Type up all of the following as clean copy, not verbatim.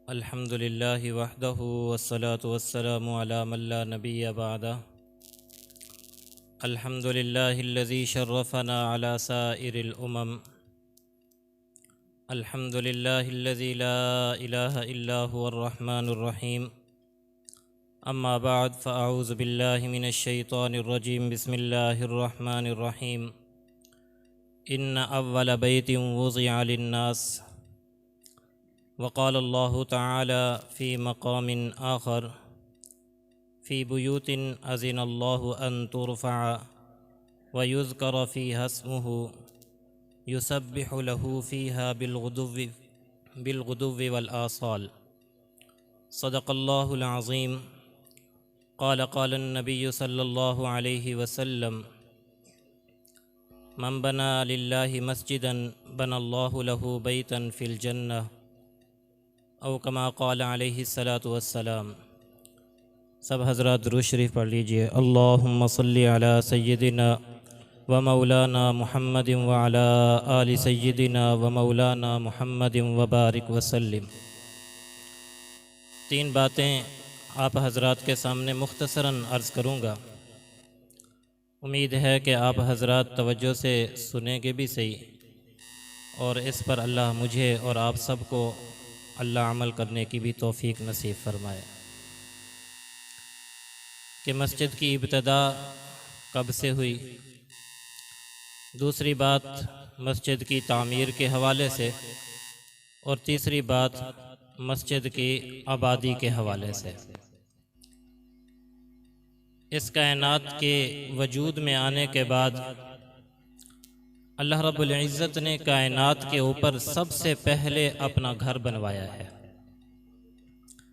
अल्हम्दुलिल्लाहि वहदहु वस्सलातु वस्सलामु अला मन ला नबिय्य बअदह। अल्हम्दुलिल्लाहिल्लज़ी शर्रफ़ना अला साइरिल उमम। अल्हम्दुलिल्लाहिल्लज़ी ला इलाहा इल्ला हुवर रहमानुर रहीम। अम्मा बअद फ़अऊज़ु बिल्लाहि मिनश शैतानिर रजीम। बिस्मिल्लाहिर रहमानिर रहीम। इन्न अव्वल बैतिन वुज़िअ लिन्नास वक़ाल अल्लाहु तआला फ़ी मक़ामिन आख़र फ़ी बुयूतिन अज़िनल्लाहु अन तुरफ़अ व युज़्करा फ़ीहा इस्मुहु युसब्बिहु लहू फ़ीहा बिलग़ुदुव्वि वल आसाल। सदक़ल्लाहुल अज़ीम। क़ाल नबिय्यु सल्लल्लाहु अलैहि वसल्लम मन बना लिल्लाहि मस्जिदन बनल्लाहु लहू बैतन फ़िल जन्नह औ कमा क़ाल अलैहिस्सलातु वस्सलाम। सब हज़रात दुरूद शरीफ पढ़ लीजिए। अल्लाहुम्मा सल्लि अला सय्यिदिना व मौलाना मुहम्मदिन व अला आलि सय्यिदिना व मौलाना मुहम्मदिन व बारिक वसल्लिम। तीन बातें आप हज़रात के सामने मुख्तसरन अर्ज़ करूँगा। उम्मीद है कि आप हज़रात तवज्जो से सुनेंगे भी सही, और इस पर अल्लाह मुझे और आप सबको अल्लाह अमल करने की भी तौफ़ीक नसीब फ़रमाए। कि मस्जिद की इब्तिदा कब से हुई। दूसरी बात मस्जिद की तामीर के हवाले से, और तीसरी बात मस्जिद की आबादी के हवाले से। इस कायनात के वजूद में आने के बाद अल्लाह रब्बुल इज़्ज़त ने कायनात के ऊपर सबसे पहले अपना घर बनवाया है।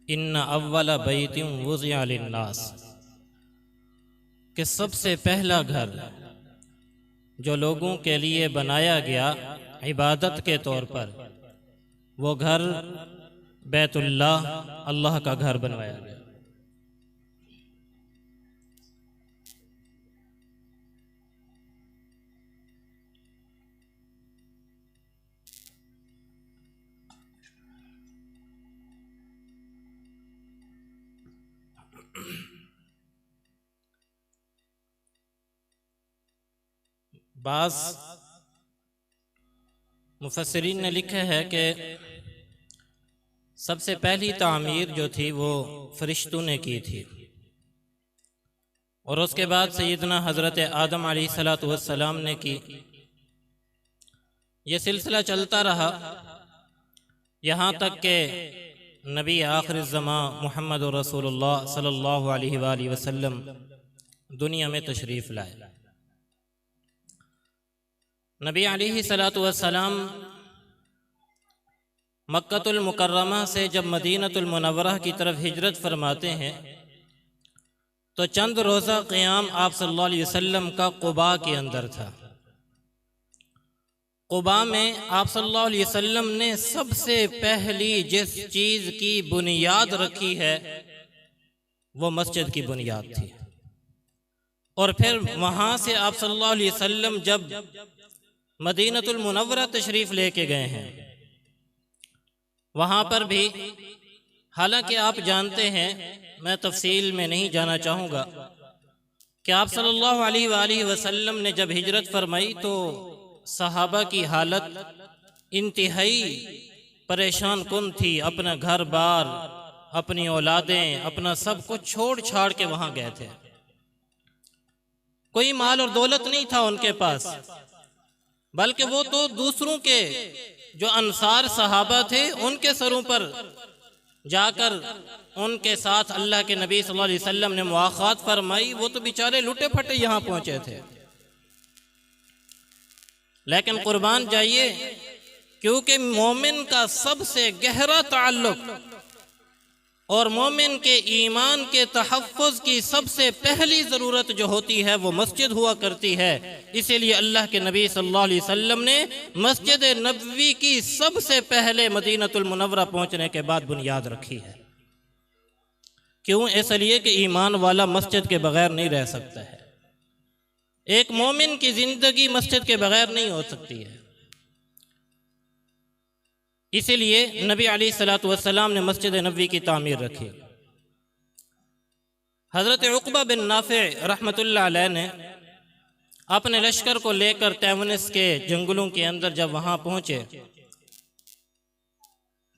इन्ना अव्वल बैतिन वुज़िअ लिन्नास, कि सबसे पहला घर जो लोगों के लिए बनाया गया इबादत के तौर पर, वो घर बैतुल्लाह अल्लाह का घर बनवाया गया। बाज़ मुफस्सिरीन ने लिखा है कि सबसे पहली तामीर जो थी वो फरिश्तों ने की थी, और उसके बाद सैयदना हज़रत आदम अलैहिस्सलातु वस्सलाम ने की। ये सिलसिला चलता रहा यहाँ तक कि नबी आखिर ज़मां मुहम्मद रसूलुल्लाह सल्लल्लाहु अलैहि वसल्लम दुनिया में तशरीफ़ लाए। नबी अलैहिस्सलातु वस्सलाम मक्कतुल मुकर्रमा से जब मदीनतुल मुनव्वरह की तरफ हिजरत फरमाते हैं तो चंद रोज़ा क़याम आप सल्लल्लाहु अलैहि वसल्लम का क़ुबा के अंदर था। क़ुबा में आप सल्लल्लाहु अलैहि वसल्लम ने सबसे पहली जिस चीज़ की बुनियाद रखी है वो मस्जिद की बुनियाद थी। और फिर वहाँ से आप सल्लल्लाहु अलैहि वसल्लम जब मदीनतुल मुनव्वरह तशरीफ़ लेके गए हैं, वहाँ पर भी, हालांकि आप जानते हैं, मैं तफसील में नहीं जाना चाहूँगा, कि आप सल्लल्लाहु अलैहि वसल्लम ने जब हिजरत फरमाई तो सहाबा की हालत इंतहाई परेशान कुन थी। अपना घर बार, अपनी औलादें, अपना सब कुछ छोड़ छाड़ के वहाँ गए थे। कोई माल और दौलत नहीं था उनके पास, बल्कि वो तो दूसरों के जो अंसार सहाबा थे उनके सरों पर जाकर उनके साथ अल्लाह के नबी सल्लल्लाहु अलैहि वसल्लम ने मुआखात फरमाई। वो तो बेचारे लुटे फटे यहाँ पहुँचे थे। लेकिन कुर्बान जाइए, क्योंकि मोमिन का सबसे गहरा ताल्लुक और मोमिन के ईमान के तहफ़्फ़ुज़ की सबसे पहली ज़रूरत जो होती है वो मस्जिद हुआ करती है। इसीलिए अल्लाह के नबी सल्लल्लाहु अलैहि वसल्लम ने मस्जिद नबवी की सबसे पहले मदीनतुल मुनव्वरह पहुँचने के बाद बुनियाद रखी है। क्यों? इसलिए कि ईमान वाला मस्जिद के बगैर नहीं रह सकता है। एक मोमिन की ज़िंदगी मस्जिद के बगैर नहीं हो सकती है। इसीलिए नबी अलैहिस्सलातु वस्सलाम ने मस्जिद नबवी की तामीर रखी। हज़रत उक़बा बिन नाफ़े रहमतुल्लाह अलैह ने अपने लश्कर को लेकर तैवनिस के जंगलों के अंदर जब वहाँ पहुँचे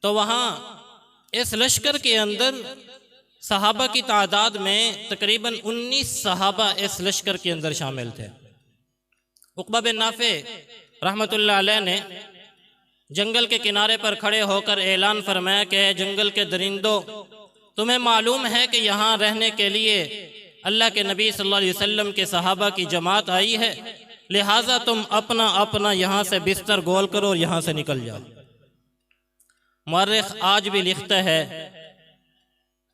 तो वहाँ इस लश्कर के अंदर सहाबा की तादाद में तकरीबन 19 सहाबा इस लश्कर के अंदर शामिल थे। उक़बा बिन नाफ़े रहमतुल्लाह अलैह ने जंगल के किनारे पर खड़े होकर ऐलान फरमाया कि जंगल के दरिंदों, तुम्हें मालूम है कि यहाँ रहने के लिए अल्लाह के नबी सल्लल्लाहु अलैहि वसल्लम के सहाबा की जमात आई है, लिहाजा तुम अपना अपना यहाँ से बिस्तर गोल करो और यहाँ से निकल जाओ। मुअर्रिख़ आज भी लिखता है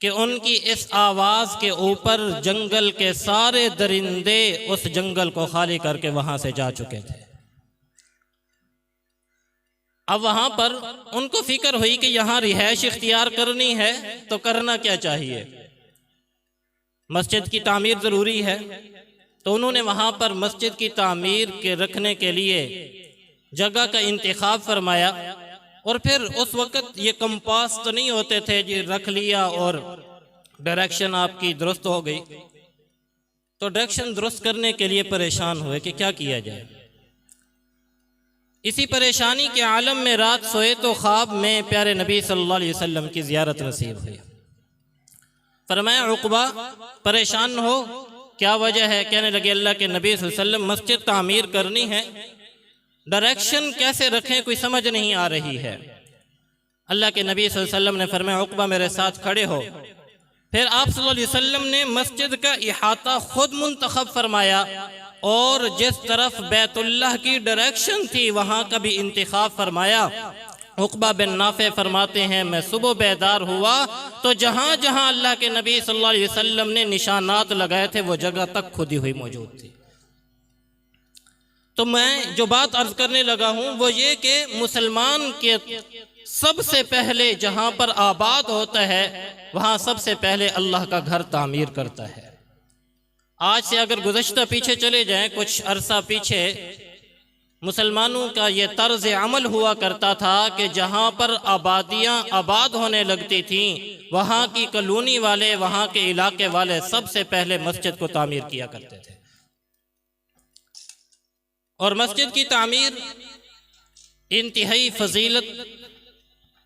कि उनकी इस आवाज़ के ऊपर जंगल के सारे दरिंदे उस जंगल को खाली करके वहाँ से जा चुके थे। अब वहाँ पर उनको फिक्र हुई कि यहाँ रिहाइश इख्तियार करनी है तो करना क्या चाहिए, मस्जिद की तामीर ज़रूरी है। तो उन्होंने वहाँ पर मस्जिद की तामीर के रखने के लिए जगह का इंतखाब फरमाया। और फिर उस वक़्त ये कंपास तो नहीं होते थे जी, रख लिया और डायरेक्शन आपकी दुरुस्त हो गई। तो डायरेक्शन दुरुस्त करने के लिए परेशान हुए कि क्या किया जाए। इसी परेशानी के आलम में रात सोए तो ख्वाब में प्यारे नबी सल्लल्लाहु अलैहि वसल्लम की ज़ियारत नसीब हुई। फरमाया उक़बा परेशान हो, क्या वजह है? कहने लगे अल्लाह के नबी सल्लल्लाहु अलैहि वसल्लम मस्जिद तामीर करनी है, डायरेक्शन कैसे रखें कोई समझ नहीं आ रही है। अल्लाह के नबी सल्लल्लाहु अलैहि वसल्लम ने फरमाया उक़बा मेरे साथ खड़े हो। फिर आप सल्लल्लाहु अलैहि वसल्लम ने मस्जिद का इहाता खुद मुंतखब फरमाया और जिस तरफ बैतुल्लाह की डायरेक्शन थी वहाँ का भी इंतखाब फरमाया। उक़बा बिन नाफ़े फरमाते हैं मैं सुबह बेदार हुआ तो जहाँ जहाँ अल्लाह के नबी सल्लल्लाहु अलैहि वसल्लम ने निशानात लगाए थे वो जगह तक खुदी हुई मौजूद थी। तो मैं जो बात अर्ज करने लगा हूँ वो ये कि मुसलमान के सबसे पहले जहाँ पर आबाद होता है वहाँ सबसे पहले अल्लाह का घर तामीर करता है। आज से अगर गुज़श्ता पीछे चले जाएं, कुछ अरसा पीछे मुसलमानों का ये तर्ज अमल हुआ करता था कि जहाँ पर आबादियाँ आबाद होने लगती थीं वहाँ की कॉलोनी वाले, वहाँ के इलाके वाले सबसे पहले मस्जिद को तामीर किया करते थे। और मस्जिद की तामीर इंतहाई फजीलत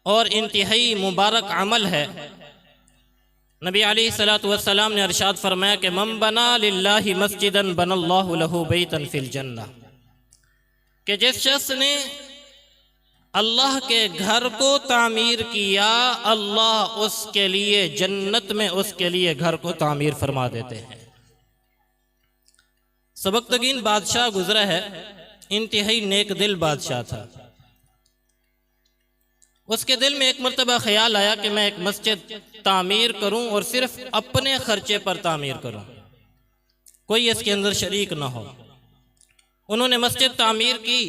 और इंतहाई मुबारक अमल है। नबी अलैहिस्सलातु वस्सलाम ने इरशाद फरमाया कि मन बना लिल्लाहि मस्जिदन बनल्लाहु लहु बैतन फिल जन्नह, कि जिस शख्स ने अल्लाह के घर को तामीर किया अल्लाह उसके लिए जन्नत में उसके लिए घर को तामीर फरमा देते हैं। सबकतगीन बादशाह गुजरा है, इंतहाई नेक दिल बादशाह था। उसके दिल में एक मरतबा ख्याल आया कि मैं एक मस्जिद तामीर करूं और सिर्फ अपने खर्चे पर तामीर करूं, कोई इसके अंदर शरीक ना हो। उन्होंने मस्जिद तामीर की।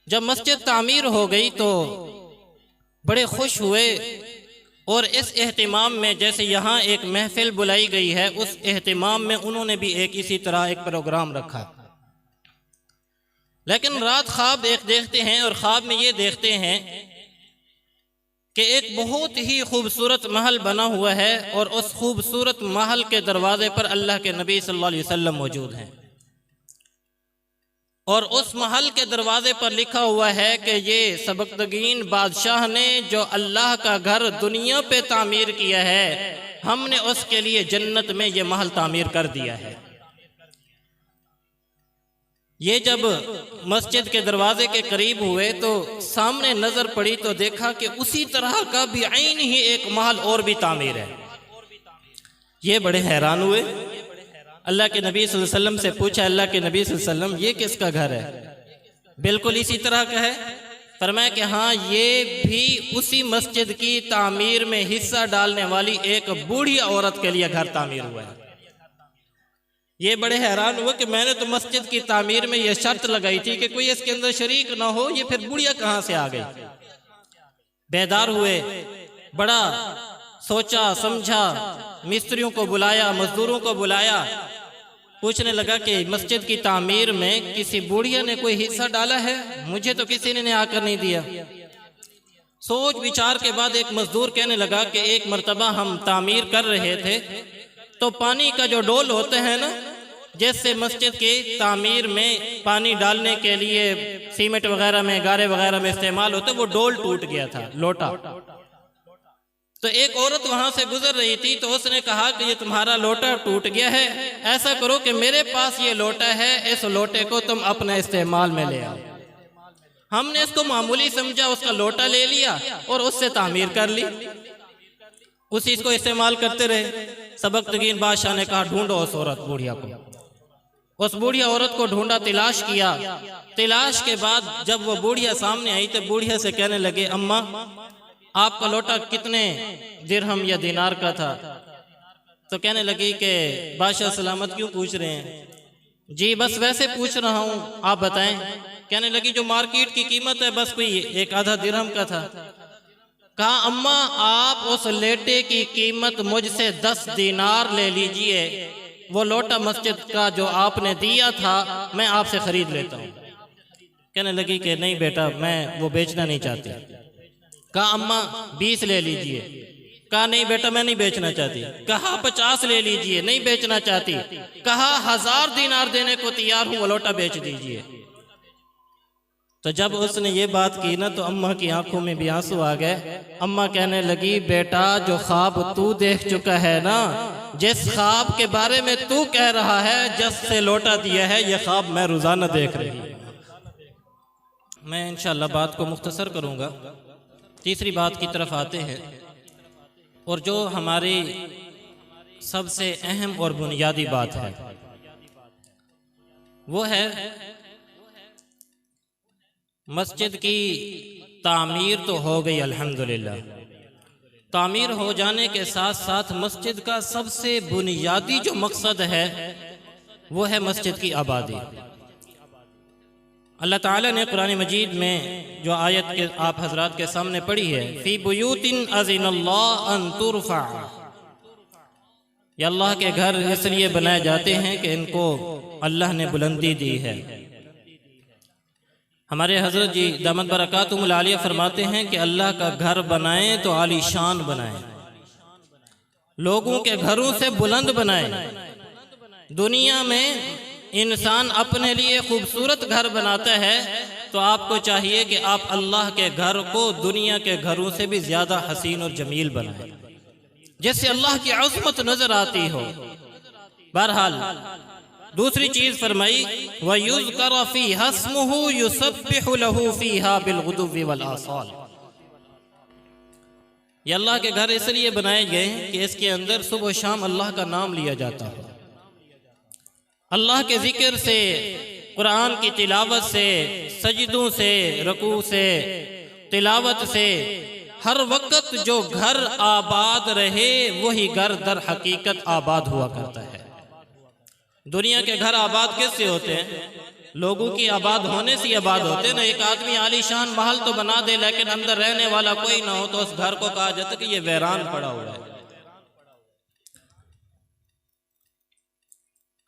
जब मस्जिद तामीर हो गई तो बड़े खुश हुए और इस एहतिमाम में, जैसे यहाँ एक महफिल बुलाई गई है, उस एहतिमाम में उन्होंने भी एक इसी तरह एक प्रोग्राम रखा। लेकिन रात ख्वाब एक देखते हैं और ख्वाब में ये देखते हैं कि एक बहुत ही खूबसूरत महल बना हुआ है और उस खूबसूरत महल के दरवाजे पर अल्लाह के नबी सल्लल्लाहु अलैहि वसल्लम मौजूद हैं। और उस महल के दरवाजे पर लिखा हुआ है कि ये सबकतगीन बादशाह ने जो अल्लाह का घर दुनिया पे तामीर किया है, हमने उसके लिए जन्नत में ये महल तामीर कर दिया है। ये जब मस्जिद के दरवाजे के करीब हुए तो सामने नजर पड़ी तो देखा कि उसी तरह का भी आईन ही एक महल और भी तामीर है। ये बड़े हैरान हुए। अल्लाह के नबी सल्लल्लाहु अलैहि वसल्लम से पूछा, अल्लाह के नबी सल्लल्लाहु अलैहि वसल्लम ये किसका घर है? बिल्कुल इसी तरह का है। फरमाया कि हाँ, ये भी उसी मस्जिद की तामीर में हिस्सा डालने वाली एक बूढ़ी औरत के लिए घर तामीर हुआ है। ये बड़े हैरान हुए कि मैंने तो मस्जिद की तामीर में ये शर्त लगाई थी कि कोई इसके अंदर शरीक ना हो, ये फिर बुढ़िया कहाँ से आ गई? बेदार हुए, बड़ा सोचा समझा, मिस्त्रियों को बुलाया, मजदूरों को बुलाया, पूछने लगा कि मस्जिद की तामीर में किसी बुढ़िया ने कोई हिस्सा डाला है? मुझे तो किसी ने आकर नहीं दिया। सोच विचार के बाद एक मजदूर कहने लगा कि एक मर्तबा हम तामीर कर रहे थे तो पानी का जो डोल होते हैं ना, जैसे मस्जिद की तामीर में पानी डालने के लिए सीमेंट वगैरह में, गारे वगैरह में इस्तेमाल होते, वो डोल टूट गया था, लोटा। तो एक औरत वहां से गुजर रही थी तो उसने कहा कि ये तुम्हारा लोटा टूट गया है, ऐसा करो कि मेरे पास ये लोटा है, इस लोटे को तुम अपने इस्तेमाल में ले आओ। हमने इसको मामूली समझा, उसका लोटा ले लिया और उससे तामीर कर ली, उसी को इस्तेमाल करते रहे। सबकतगीन बादशाह ने कहा ढूंढो उस औरत बूढ़िया को। उस बुढ़िया औरत को ढूंढा, तलाश किया। तलाश के बाद जब वो बुढ़िया सामने आई तो बुढ़िया से कहने लगे, अम्मा आपका लोटा कितने दिरहम या दिनार का था? तो कहने लगी कि बादशाह सलामत क्यों पूछ रहे हैं? जी बस वैसे पूछ रहा हूँ, आप बताएं। कहने लगी जो मार्केट की कीमत है बस कोई 1/2 दिरहम का था। कहा अम्मा आप उस लेटे की कीमत मुझसे 10 दिनार ले लीजिए, वो लोटा मस्जिद का जो आपने दिया था मैं आपसे खरीद लेता हूँ। कहने लगी कि नहीं बेटा मैं वो बेचना नहीं चाहती। कहा अम्मा 20 ले लीजिए। कहा नहीं बेटा मैं नहीं बेचना चाहती। कहा 50 ले लीजिए, नहीं बेचना चाहती। कहा 1000 दिनार देने को तैयार हूँ, वो लोटा बेच दीजिए। तो जब उसने ये बात की ना तो अम्मा की आंखों में भी आंसू आ गए। अम्मा कहने लगी बेटा जो ख्वाब तू देख चुका है ना, जिस ख्वाब के बारे में तू कह रहा है जिससे लोटा दिया है, ये ख्वाब मैं रोजाना देख रही हूँ। मैं इंशाअल्लाह बात को मुख्तसर करूँगा। तीसरी बात की तरफ आते हैं, और जो हमारी सबसे अहम और बुनियादी बात है वो है मस्जिद की तामीर तो हो गई अल्हम्दुलिल्लाह। तामीर हो जाने के साथ साथ मस्जिद का सबसे बुनियादी जो मकसद है वो है मस्जिद की आबादी। अल्लाह ताला ने कुरान मजीद में जो आयत के आप हजरात के सामने पढ़ी है, फी बुयूतिन अज़िनल्लाह अन तुरफ़ा, ये अल्लाह के घर इसलिए बनाए जाते हैं कि इनको अल्लाह ने बुलंदी दी है। हमारे हजरत जी दामद बरकातुहुल आलिया फरमाते हैं कि अल्लाह का घर बनाएं तो आलीशान बनाएं, लोगों के घरों से बुलंद बनाएं। दुनिया में इंसान अपने लिए खूबसूरत घर बनाता है तो आपको चाहिए कि आप अल्लाह के घर को दुनिया के घरों से भी ज्यादा हसीन और जमील बनाएं, जिससे अल्लाह की अज़मत नजर आती हो। बहरहाल दूसरी चीज फरमाई वयुज़कर फ़ीहा इस्मुहु युसब्बिहु लहू फ़ीहा बिलग़ुदुव्वि वल आसाल। ये अल्लाह के घर इसलिए बनाए गए कि इसके अंदर सुबह शाम अल्लाह का नाम लिया जाता है। अल्लाह के जिक्र से, कुरान की तिलावत से, सजदों से, रुकू से, तिलावत से हर वक्त जो घर आबाद रहे वही घर दर हकीकत आबाद हुआ करता है। दुनिया के घर आबाद किससे होते हैं? लोगों की आबाद होने से आबाद होते हैं ना। एक आदमी आलीशान महल तो बना दे लेकिन अंदर रहने वाला कोई ना हो तो उस घर को कहा जाता कि ये वीरान पड़ा हुआ है।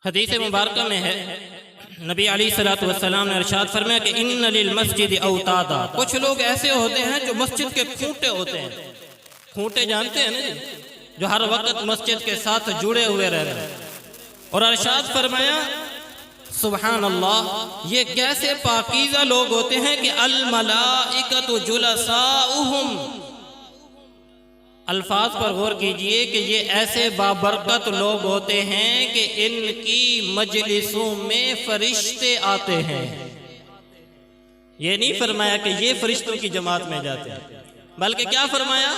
हदीस मुबारक में है नबी अलैहिस्सलातु वस्सलाम ने इरशाद फरमाया कि इन्न लिल मस्जिद औतादा, कुछ लोग ऐसे होते हैं जो मस्जिद के खूंटे होते हैं। खूंटे जानते हैं ना जी, जो हर वक्त मस्जिद के साथ जुड़े हुए रह रहे हैं। और इरशाद फरमाया सुभान अल्लाह, ये कैसे पाकीज़ा लोग होते हैं कि अल मलाइकतु जुलसाउहुम। अल्फाज पर गौर कीजिए कि ये ऐसे बाबरकत लोग होते हैं कि इनकी मजलिसों में फरिश्ते आते हैं। ये नहीं फरमाया कि ये फरिश्तों की जमात में जाते हैं, बल्कि क्या फरमाया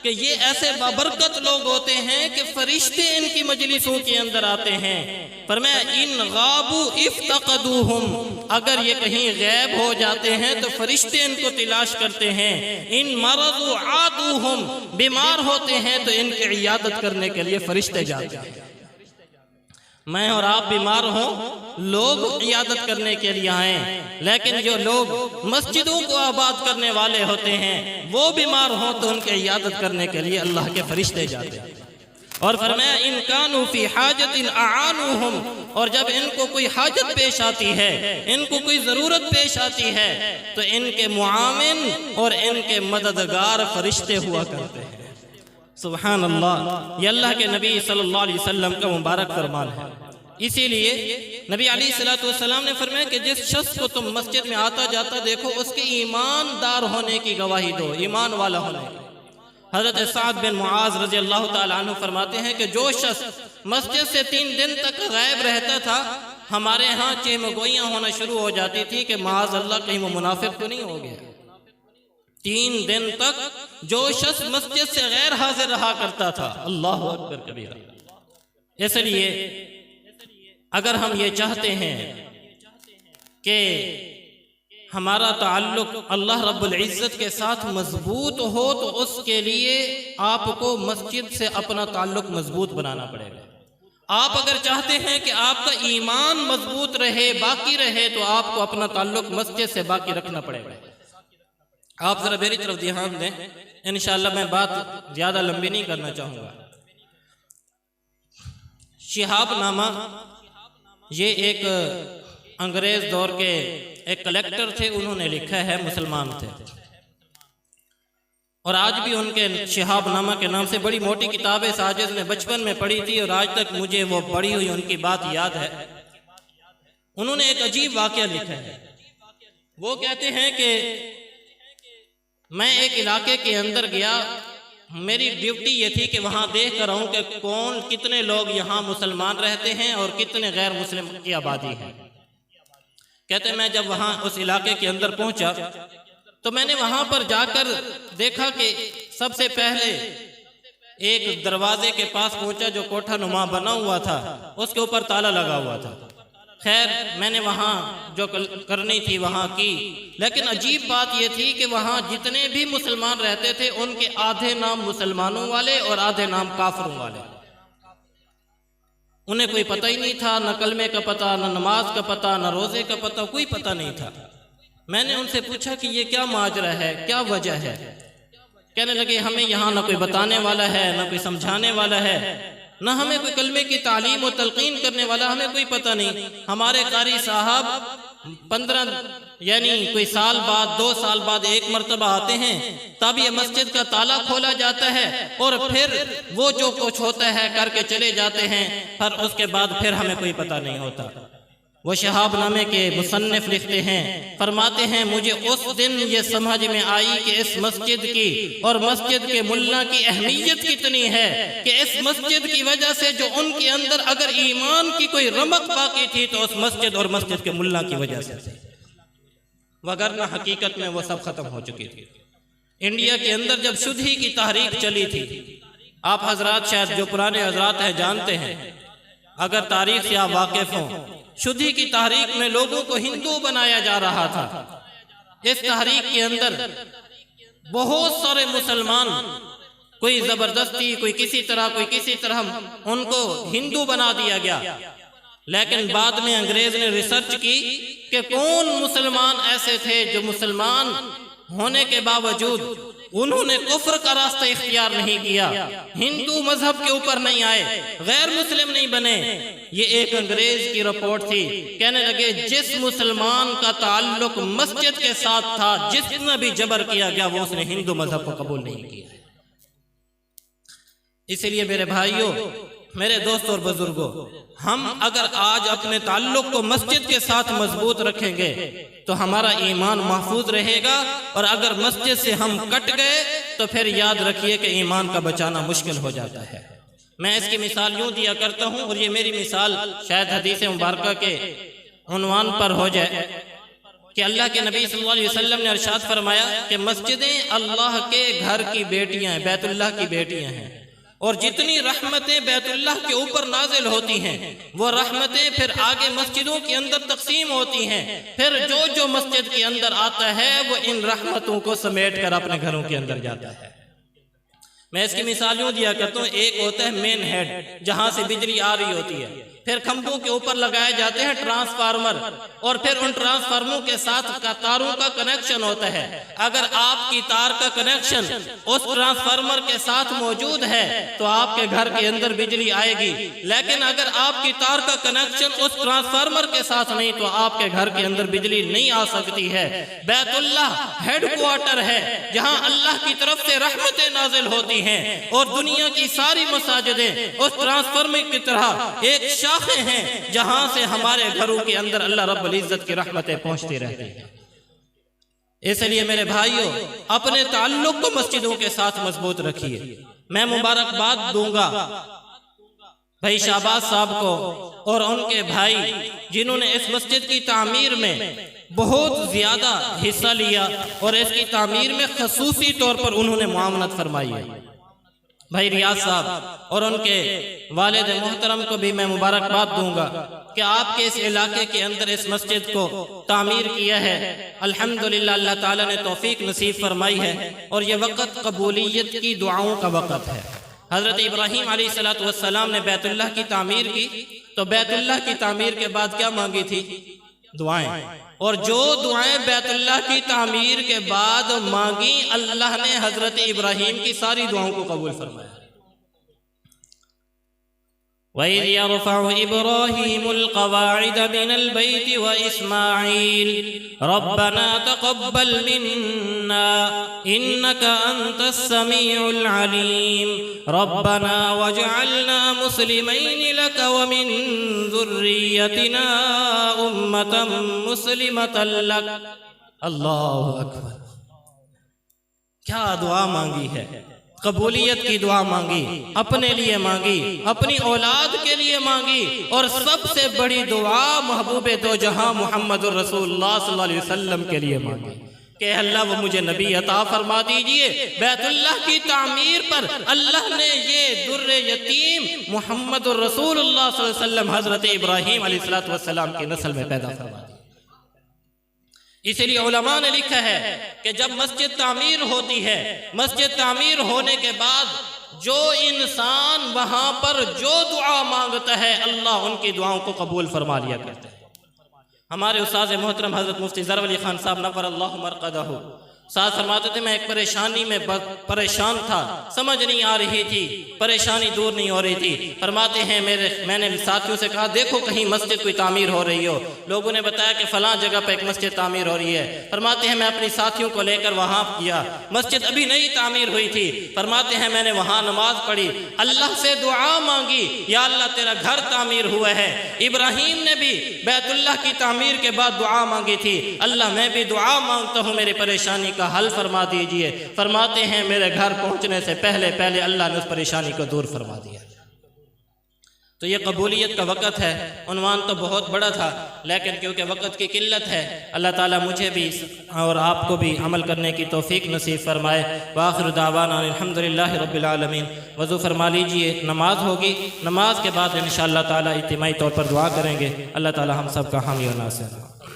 कि ये ऐसे बाबरकत लोग होते हैं कि फरिश्ते इनकी मजलिसों के अंदर आते हैं। फरमाया इन गाबू इफ्तक़दूहुम, अगर ये कहीं गैब हो जाते हैं तो फरिश्ते इनको तलाश करते हैं। इन मरदू आदूहुम, बीमार होते हैं तो इनकी इयादत करने के लिए फरिश्ते जाते हैं। मैं और आप बीमार हों, लोग इयादत करने के लिए आए, लेकिन जो लोग मस्जिदों को आबाद करने वाले होते हैं वो बीमार हों तो उनके इयादत करने के लिए अल्लाह के फरिश्ते जाते हैं। और फरमाया इनकानु फी हाजतिन आनुहुम, और जब इनको कोई हाजत पेश आती है, इनको कोई ज़रूरत पेश आती है, तो इनके मुआविन और इनके मददगार फरिश्ते हुआ करते हैं। सुभान अल्लाह, ये अल्लाह के नबी सल्लल्लाहु अलैहि वसल्लम का मुबारक फरमान है। इसीलिए नबी अलैहिस्सलातु वस्सलाम ने फरमाया कि जिस शख्स को तुम मस्जिद में आता जाता देखो, उसके ईमानदार होने की गवाही दो, ईमान वाला होने की। हज़रत साद बिन मुआज़ रज़ी अल्लाह ताला अन्हु फरमाते हैं कि जो शख्स मस्जिद से 3 दिन तक गायब रहता था, हमारे यहाँ चेमगोइयाँ होना शुरू हो जाती थी कि माज़ अल्लाह कहीं वो मुनाफिक तो नहीं हो गया। 3 दिन तक जो शख्स मस्जिद से गैर हाजिर रहा करता था, अल्लाह अकबर कबीरा। इसलिए अगर हम ये चाहते हैं कि हमारा ताल्लुक अल्लाह रब्बुल इज़्ज़त के साथ मजबूत हो, तो उसके लिए आपको मस्जिद से अपना ताल्लुक मजबूत बनाना पड़ेगा। आप अगर चाहते हैं कि आपका ईमान मजबूत रहे, बाकी रहे, तो आपको अपना ताल्लुक मस्जिद से बाकी रखना पड़ेगा। आप जरा मेरी तरफ ध्यान दें, इंशाअल्लाह मैं बात ज्यादा लंबी नहीं करना चाहूँगा। शिहाबनामा ये एक अंग्रेज दौर के एक कलेक्टर थे, उन्होंने लिखा है, मुसलमान थे, और आज भी उनके शिहाबनामा के नाम से बड़ी मोटी किताब है। साजिद ने बचपन में पढ़ी थी और आज तक मुझे वो पढ़ी हुई उनकी बात याद है। उन्होंने एक अजीब वाकया लिखा है। वो कहते हैं कि मैं एक इलाके के अंदर गया, मेरी ड्यूटी ये थी कि वहाँ देख कर आऊँ कि कौन कितने लोग यहाँ मुसलमान रहते हैं और कितने गैर मुस्लिम की आबादी है। कहते मैं जब वहाँ उस इलाके के अंदर पहुँचा तो मैंने वहाँ पर जाकर देखा कि सबसे पहले एक दरवाजे के पास पहुँचा जो कोठा नुमा बना हुआ था, उसके ऊपर ताला लगा हुआ था। खैर मैंने वहाँ जो करनी थी वहाँ की, लेकिन अजीब बात यह थी कि वहाँ जितने भी मुसलमान रहते थे उनके आधे नाम मुसलमानों वाले और आधे नाम काफरों वाले। उन्हें कोई पता ही नहीं था, न कलमे का पता, न नमाज का पता, न रोजे का पता, कोई पता नहीं था। मैंने उनसे पूछा कि ये क्या माजरा है, क्या वजह है। कहने लगे हमें यहाँ न कोई बताने वाला है, न कोई समझाने वाला है, न हमें कोई कलमे की तालीम और तलकीन करने वाला, हमें कोई पता नहीं। हमारे कारी साहब 15 यानी कोई साल बाद 2 साल बाद एक मरतबा आते हैं, तब ये मस्जिद का ताला खोला जाता है और फिर वो जो कुछ होता है करके चले जाते हैं, पर उसके बाद फिर हमें कोई पता नहीं होता। वो शहाबनामे के मुसन्निफ लिखते हैं, फरमाते हैं मुझे उस दिन ये समझ में आई कि इस मस्जिद की और मस्जिद के मुल्ला की अहमियत कितनी है, कि इस मस्जिद की वजह से जो उनके अंदर अगर ईमान की कोई रमक बाकी थी तो उस मस्जिद और मस्जिद के मुल्ला की वजह से, वगरना हकीकत में वो सब खत्म हो चुकी थी। इंडिया के अंदर जब शुद्धि की तहरीक चली थी, आप हजरात शायद जो पुराने हजरात हैं जानते हैं, अगर तारीख से आप वाकिफ हों, शुद्धि की तहरीक में लोगों को हिंदू बनाया जा रहा था। इस तहरीक के अंदर बहुत सारे मुसलमान, कोई जबरदस्ती, कोई किसी तरह उनको हिंदू बना दिया गया। लेकिन बाद में अंग्रेज ने रिसर्च की कि कौन मुसलमान ऐसे थे जो मुसलमान होने के बावजूद उन्होंने कुफ्र का रास्ता इख्तियार नहीं किया, हिंदू मजहब के ऊपर नहीं आए, गैर मुस्लिम नहीं बने। ये एक अंग्रेज की रिपोर्ट थी। कहने लगे जिस मुसलमान का ताल्लुक मस्जिद के साथ था, जिसने भी जबर किया गया वो उसने हिंदू मजहब को कबूल नहीं किया। इसलिए मेरे भाइयों, मेरे दोस्तों और बुजुर्गों, हम अगर आज अपने ताल्लुक को मस्जिद के साथ मजबूत रखेंगे तो हमारा ईमान महफूज रहेगा, और अगर मस्जिद से हम कट गए तो फिर याद रखिए कि ईमान का बचाना मुश्किल हो जाता है। मैं इसकी मिसाल यूं दिया करता हूं, और ये मेरी मिसाल शायद हदीस मुबारक के उन्वान पर हो जाए कि अल्लाह के नबी सल्लल्लाहु अलैहि वसल्लम ने इरशाद फरमाया कि मस्जिदें अल्लाह के घर की बेटियां हैं, बैतुल्लाह की बेटियां हैं, और जितनी रहमतें बैतुल्लाह के ऊपर नाजिल होती हैं वो रहमतें फिर आगे मस्जिदों के अंदर तकसीम होती हैं। फिर जो जो मस्जिद के अंदर आता है वो इन रहमतों को समेट कर अपने घरों के अंदर जाता है। मैं इसकी मिसाल यूं दिया करता हूँ, एक होता है मेन हेड जहां से बिजली आ रही होती है, फिर खंभों के ऊपर लगाए जाते हैं ट्रांसफार्मर, और फिर उन ट्रांसफार्मरों के साथ तारों का कनेक्शन होता है। अगर आपकी तार का कनेक्शन उस ट्रांसफार्मर के साथ मौजूद है तो आपके घर के अंदर बिजली आएगी, लेकिन अगर आपकी तार का कनेक्शन उस ट्रांसफार्मर के साथ नहीं तो आपके घर के अंदर बिजली नहीं आ सकती है। बैतुल्लाह हेडक्वार्टर है जहां अल्लाह की तरफ से रहमतें नाजिल होती हैं, और दुनिया की सारी मसाजिदें उस ट्रांसफार्मर की तरह एक शाखें हैं जहां से हमारे घरों के अंदर अल्लाह रब्बुल इज्जत की रहमतें पहुंचती रहती हैं। इसलिए मेरे भाइयों, अपने ताल्लुक को मस्जिदों के साथ मजबूत रखिए। मैं मुबारकबाद दूंगा भाई शाहबाज साहब को और उनके भाई जिन्होंने इस मस्जिद की तामीर में बहुत ज्यादा हिस्सा लिया और इसकी तामीर में खसूसी तौर पर उन्होंने मुआवनत फरमाई है। भाई रियाज साहब और उनके वालिद मोहतरम को भी मैं मुबारकबाद दूंगा कि आपके इस इलाके के अंदर इस मस्जिद को तामीर किया है। अल्हम्दुलिल्लाह अल्लाह ताला ने तौफीक नसीब फरमाई है, और ये वक़्त कबूलियत की दुआओं का वक़्त है। हज़रत इब्राहीम अलैहिस्सलातु वस्सलाम ने बैतुल्लाह की तामीर की, तो बैतुल्लाह की तामीर के बाद क्या मांगी थी? दुआएं। और जो दुआएं बैतुल्लाह की तामीर के बाद मांगी, अल्लाह ने हजरत इब्राहीम की सारी दुआओं को कबूल फरमाया। वइज़ यरफ़उ इब्राहीमुल क़वाइद मिनल बैति व इस्माईल रब्बना तक़ब्बल मिन्ना इन्नका अंतस समीउल अलीम रब्बना वजअलना मुस्लिमैन लक व मिन ज़ुर्रियतिना उम्मतन मुस्लिमतन लक। अल्लाहु अकबर। क्या दुआ मांगी है, कबूलियत की दुआ मांगी, अपने लिए मांगी, अपनी औलाद के लिए मांगी, और सबसे बड़ी दुआ महबूबे दो जहां मुहम्मदुर रसूलुल्लाह सल्लल्लाहु अलैहि वसल्लम के लिए मांगी कि अल्लाह वो मुझे नबी अता फरमा दीजिए। बैतुल्लाह की तामीर पर अल्लाह ने ये दुर्रे यतीम मुहम्मदुर रसूलुल्लाह सल्लल्लाहु अलैहि वसल्लम हजरत इब्राहीम अलैहिस्सलातु वस्सलाम की नस्ल में पैदा फरमा दी। इसीलिए उलमा ने लिखा है कि जब मस्जिद तामीर होती है, मस्जिद तामीर होने के बाद जो इंसान वहां पर जो दुआ मांगता है, अल्लाह उनकी दुआओं को कबूल फरमा लिया करता है। हमारे उस्ताद मोहतरम हजरत मुफ्ती ज़रअर अली खान साहब नव्वरल्लाहु मरक़दहू साथ फरमाते थे, मैं एक परेशानी में परेशान था, समझ नहीं आ रही थी, परेशानी दूर नहीं हो रही थी। फरमाते हैं मैंने साथियों से कहा देखो कहीं मस्जिद कोई तामीर हो रही हो। लोगों ने बताया कि फलां जगह पर एक मस्जिद तामीर हो रही है। फरमाते हैं मैं अपनी साथियों को लेकर वहाँ गया, मस्जिद अभी नई तामीर हुई थी। फरमाते हैं मैंने वहाँ नमाज पढ़ी, अल्लाह से दुआ मांगी, या अल्लाह तेरा घर तामीर हुआ है। इब्राहीम ने भी बैतुल्लाह की तामीर के बाद दुआ मांगी थी, अल्लाह मैं भी दुआ मांगता हूँ मेरी परेशानी का हल फरमा दीजिए। फरमाते हैं मेरे घर पहुंचने से पहले पहले अल्लाह ने उस परेशानी को दूर फरमा दिया। तो ये कबूलियत का वक़्त है। उन्वान तो बहुत बड़ा था, लेकिन क्योंकि वक़्त की किल्लत है, अल्लाह ताला मुझे भी और आपको भी अमल करने की तौफीक नसीब फरमाए। वाखिर दावाना अल्हम्दुलिल्लाहि रब्बिल आलमीन। वज़ू फरमा लीजिए, नमाज होगी, नमाज के बाद इंशाअल्लाह ताला इज्तिमाई तौर पर दुआ करेंगे। अल्लाह ताला हम सब का हामी और नासिर।